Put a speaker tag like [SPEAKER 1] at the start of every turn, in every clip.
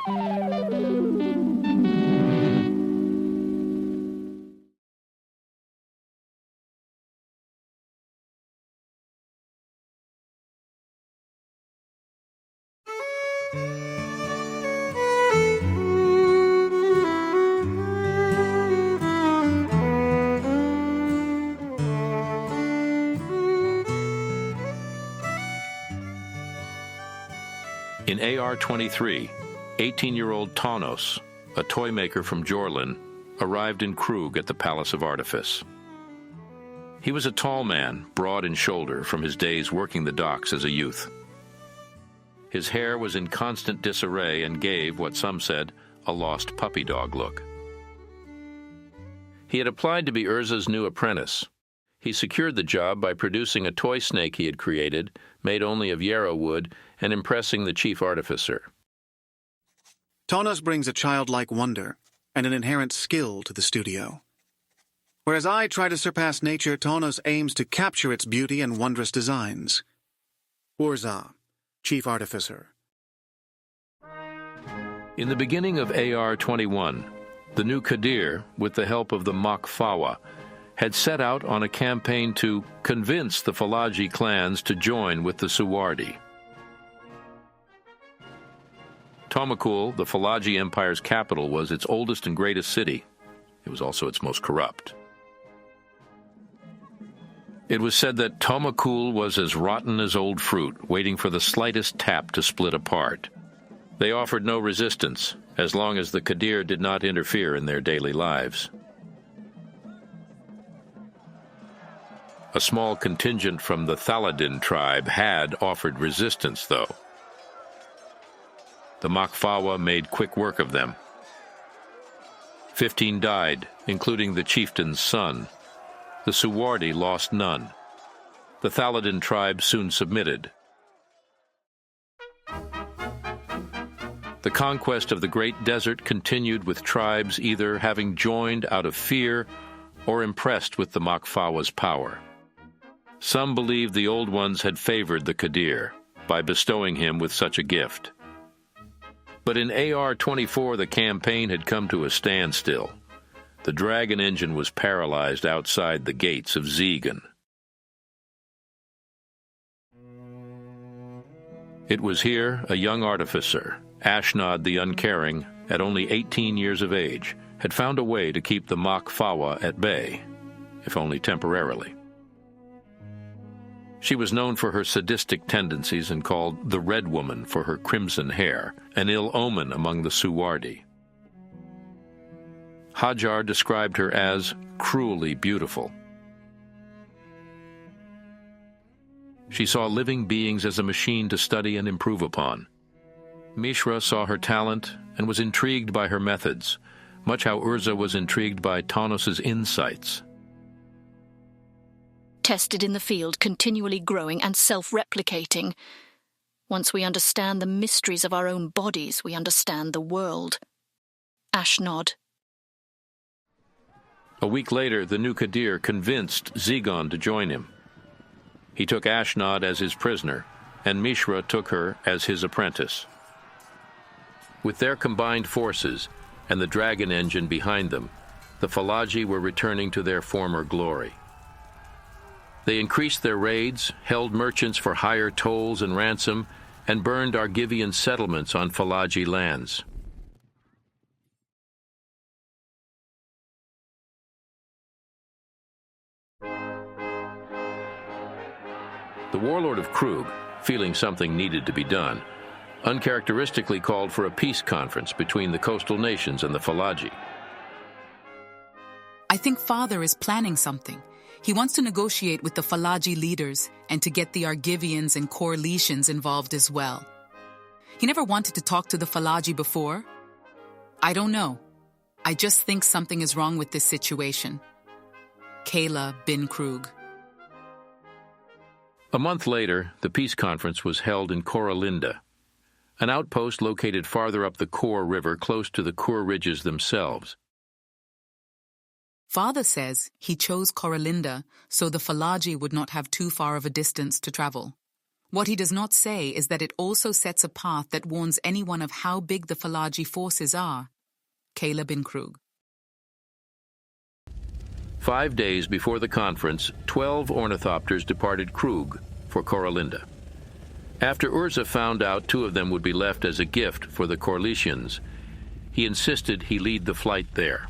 [SPEAKER 1] In AR-23, 18-year-old Tanos, a toy maker from Jorlin, arrived in Krug at the Palace of Artifice. He was a tall man, broad in shoulder from his days working the docks as a youth. His hair was in constant disarray and gave, what some said, a lost puppy dog look. He had applied to be Urza's new apprentice. He secured the job by producing a toy snake he had created, made only of yarrow wood, and impressing the chief artificer.
[SPEAKER 2] Tanos brings a childlike wonder and an inherent skill to the studio. Whereas I try to surpass nature, Tanos aims to capture its beauty and wondrous designs. Urza, chief artificer.
[SPEAKER 1] In the beginning of AR-21, the new Kadir, with the help of the Makfawa, had set out on a campaign to convince the Falagi clans to join with the Suwardi. Tomakul, the Falagi Empire's capital, was its oldest and greatest city. It was also its most corrupt. It was said that Tomakul was as rotten as old fruit, waiting for the slightest tap to split apart. They offered no resistance, as long as the Kadir did not interfere in their daily lives. A small contingent from the Thaladin tribe had offered resistance, though. The Makfawa made quick work of them. 15 died, including the chieftain's son. The Suwardi lost none. The Thaladin tribe soon submitted. The conquest of the Great Desert continued with tribes either having joined out of fear or impressed with the Makfawa's power. Some believed the Old Ones had favored the Kadir by bestowing him with such a gift. But in AR-24, the campaign had come to a standstill. The dragon engine was paralyzed outside the gates of Zegan. It was here a young artificer, Ashnod the Uncaring, at only 18 years of age, had found a way to keep the Makfawa at bay, if only temporarily. She was known for her sadistic tendencies and called the Red Woman for her crimson hair, an ill omen among the Suwardi. Hajar described her as cruelly beautiful. She saw living beings as a machine to study and improve upon. Mishra saw her talent and was intrigued by her methods, much how Urza was intrigued by Tanos's insights.
[SPEAKER 3] Tested in the field, continually growing and self-replicating. Once we understand the mysteries of our own bodies, we understand the world. Ashnod.
[SPEAKER 1] A week later, the new Kadir convinced Zegan to join him. He took Ashnod as his prisoner, and Mishra took her as his apprentice. With their combined forces and the dragon engine behind them, the Falagi were returning to their former glory. They increased their raids, held merchants for higher tolls and ransom, and burned Argivian settlements on Falagi lands. The warlord of Krug, feeling something needed to be done, uncharacteristically called for a peace conference between the coastal nations and the Falagi.
[SPEAKER 4] I think Father is planning something. He wants to negotiate with the Falagi leaders and to get the Argivians and Coralinda involved as well. He never wanted to talk to the Falagi before. I don't know. I just think something is wrong with this situation. Kayla bin Krug.
[SPEAKER 1] A month later, the peace conference was held in Coralinda, an outpost located farther up the Kor River close to the Kur Ridges themselves.
[SPEAKER 4] Father says he chose Coralinda so the Falagi would not have too far of a distance to travel. What he does not say is that it also sets a path that warns anyone of how big the Falagi forces are. Caleb in Krug.
[SPEAKER 1] 5 days before the conference, 12 ornithopters departed Krug for Coralinda. After Urza found out 2 of them would be left as a gift for the Corlicians, he insisted he lead the flight there.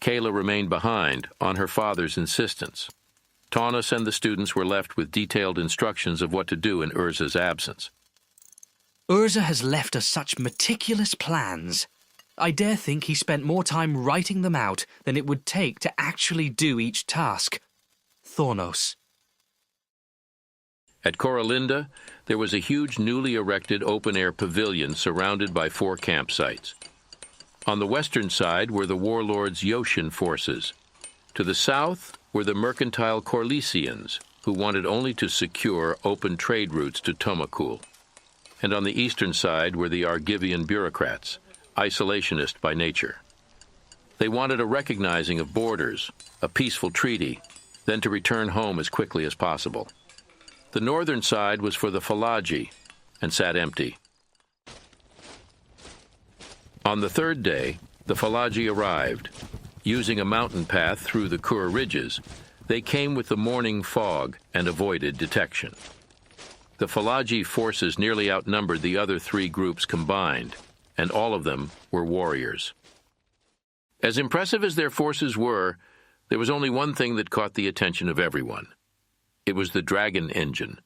[SPEAKER 1] Kayla remained behind on her father's insistence. Taunus and the students were left with detailed instructions of what to do in Urza's absence.
[SPEAKER 5] Urza has left us such meticulous plans. I dare think he spent more time writing them out than it would take to actually do each task. Thornos.
[SPEAKER 1] At Coralinda, there was a huge newly erected open-air pavilion surrounded by 4 campsites. On the western side were the warlords' Yoshin forces. To the south were the mercantile Corlicians, who wanted only to secure open trade routes to Tomakul. And on the eastern side were the Argivian bureaucrats, isolationist by nature. They wanted a recognizing of borders, a peaceful treaty, then to return home as quickly as possible. The northern side was for the Falagi and sat empty. On the 3rd day, the Falagi arrived. Using a mountain path through the Kur ridges, they came with the morning fog and avoided detection. The Falagi forces nearly outnumbered the other 3 groups combined, and all of them were warriors. As impressive as their forces were, there was only one thing that caught the attention of everyone. It was the dragon engine.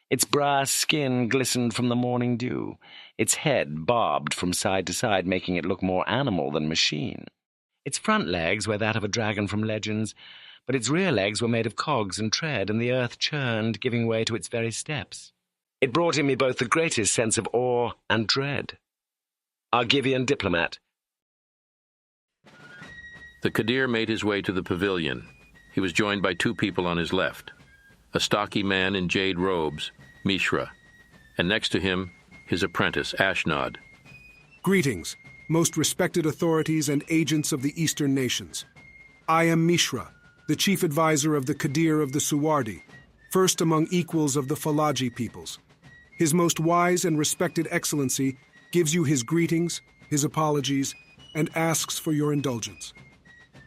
[SPEAKER 6] Its brass skin glistened from the morning dew, its head bobbed from side to side, making it look more animal than machine. Its front legs were that of a dragon from legends, but its rear legs were made of cogs and tread, and the earth churned, giving way to its very steps. It brought in me both the greatest sense of awe and dread. Argivian diplomat.
[SPEAKER 1] The Kadir made his way to the pavilion. He was joined by 2 people on his left, a stocky man in jade robes, Mishra, and next to him, his apprentice, Ashnod.
[SPEAKER 7] Greetings, most respected authorities and agents of the Eastern nations. I am Mishra, the chief advisor of the Kadir of the Suwardi, first among equals of the Falagi peoples. His most wise and respected excellency gives you his greetings, his apologies, and asks for your indulgence.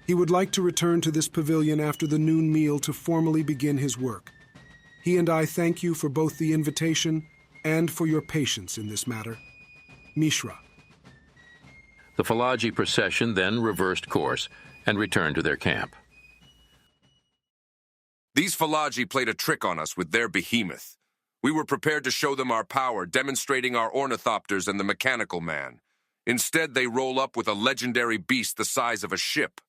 [SPEAKER 7] He would like to return to this pavilion after the noon meal to formally begin his work. He and I thank you for both the invitation and for your patience in this matter. Mishra.
[SPEAKER 1] The Falagi procession then reversed course and returned to their camp.
[SPEAKER 8] These Falagi played a trick on us with their behemoth. We were prepared to show them our power, demonstrating our ornithopters and the mechanical man. Instead, they roll up with a legendary beast the size of a ship.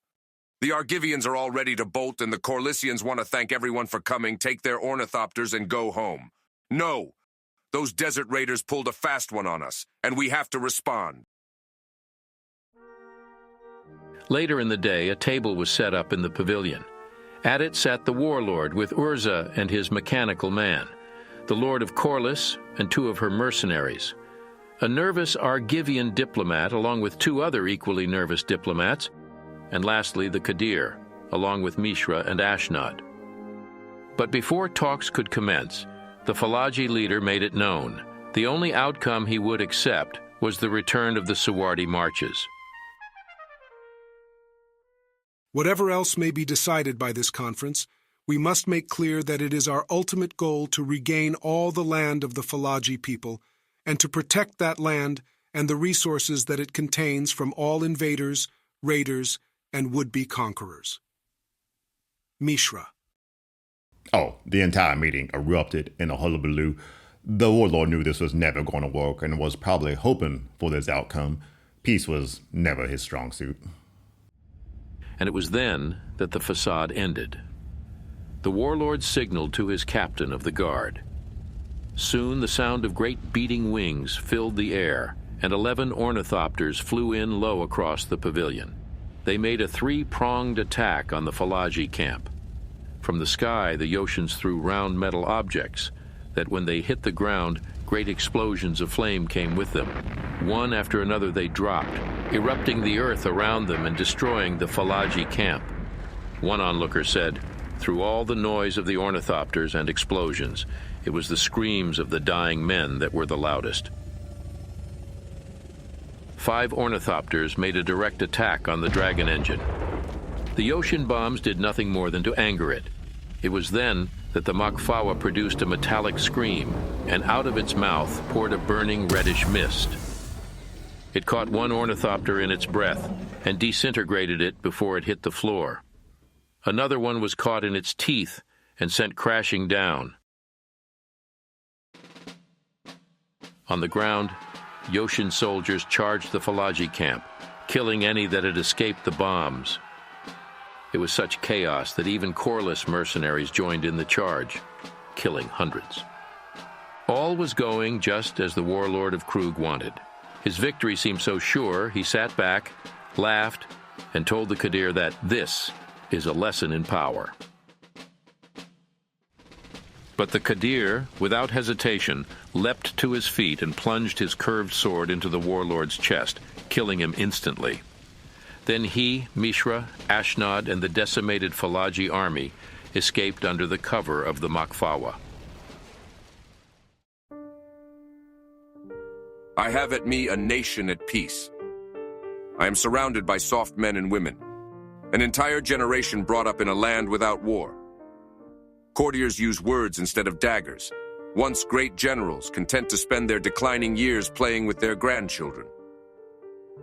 [SPEAKER 8] The Argivians are all ready to bolt, and the Corlicians want to thank everyone for coming, take their ornithopters, and go home. No! Those desert raiders pulled a fast one on us, and we have to respond.
[SPEAKER 1] Later in the day, a table was set up in the pavilion. At it sat the warlord with Urza and his mechanical man, the lord of Corliss and 2 of her mercenaries, a nervous Argivian diplomat along with 2 other equally nervous diplomats, and lastly the Kadir, along with Mishra and Ashnod. But before talks could commence, the Falagi leader made it known the only outcome he would accept was the return of the Suwardi marches.
[SPEAKER 7] Whatever else may be decided by this conference, we must make clear that it is our ultimate goal to regain all the land of the Falagi people and to protect that land and the resources that it contains from all invaders, raiders, and would-be conquerors. Mishra.
[SPEAKER 9] Oh, the entire meeting erupted in a hullabaloo. The warlord knew this was never going to work and was probably hoping for this outcome. Peace was never his strong suit.
[SPEAKER 1] And it was then that the facade ended. The warlord signaled to his captain of the guard. Soon the sound of great beating wings filled the air, and 11 ornithopters flew in low across the pavilion. They made a 3-pronged attack on the Falagi camp. From the sky, the Yoshins threw round metal objects that, when they hit the ground, great explosions of flame came with them. One after another they dropped, erupting the earth around them and destroying the Falagi camp. One onlooker said, Through all the noise of the ornithopters and explosions, it was the screams of the dying men that were the loudest. 5 ornithopters made a direct attack on the dragon engine. The ocean bombs did nothing more than to anger it. It was then that the Makfawa produced a metallic scream, and out of its mouth poured a burning reddish mist. It caught one ornithopter in its breath and disintegrated it before it hit the floor. Another one was caught in its teeth and sent crashing down. On the ground, Yoshin soldiers charged the Falagi camp, killing any that had escaped the bombs. It was such chaos that even coreless mercenaries joined in the charge, killing hundreds. All was going just as the warlord of Krug wanted. His victory seemed so sure, he sat back, laughed, and told the Kadir that this is a lesson in power. But the Kadir, without hesitation, leapt to his feet and plunged his curved sword into the warlord's chest, killing him instantly. Then he, Mishra, Ashnod, and the decimated Falagi army escaped under the cover of the Makfawa.
[SPEAKER 8] I have at me a nation at peace. I am surrounded by soft men and women, an entire generation brought up in a land without war. Courtiers use words instead of daggers, once great generals content to spend their declining years playing with their grandchildren.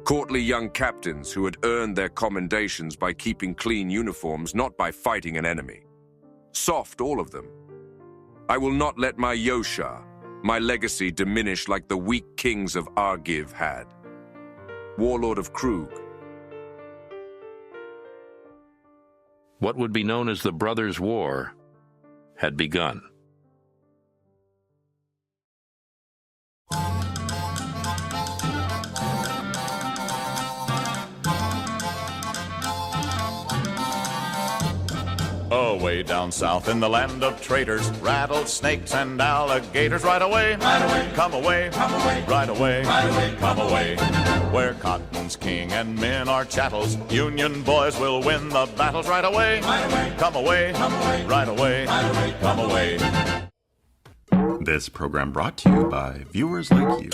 [SPEAKER 8] Courtly young captains who had earned their commendations by keeping clean uniforms, not by fighting an enemy. Soft, all of them. I will not let my Yosha, my legacy, diminish like the weak kings of Argiv had. Warlord of Krug.
[SPEAKER 1] What would be known as the Brothers' War had begun.
[SPEAKER 10] Away down south in the land of traitors, rattlesnakes and alligators. Right away, come away, right away, come away. Where cotton's king and men are chattels, Union boys will win the battles. Right away, come away, right away, come away.
[SPEAKER 9] This program brought to you by viewers like you.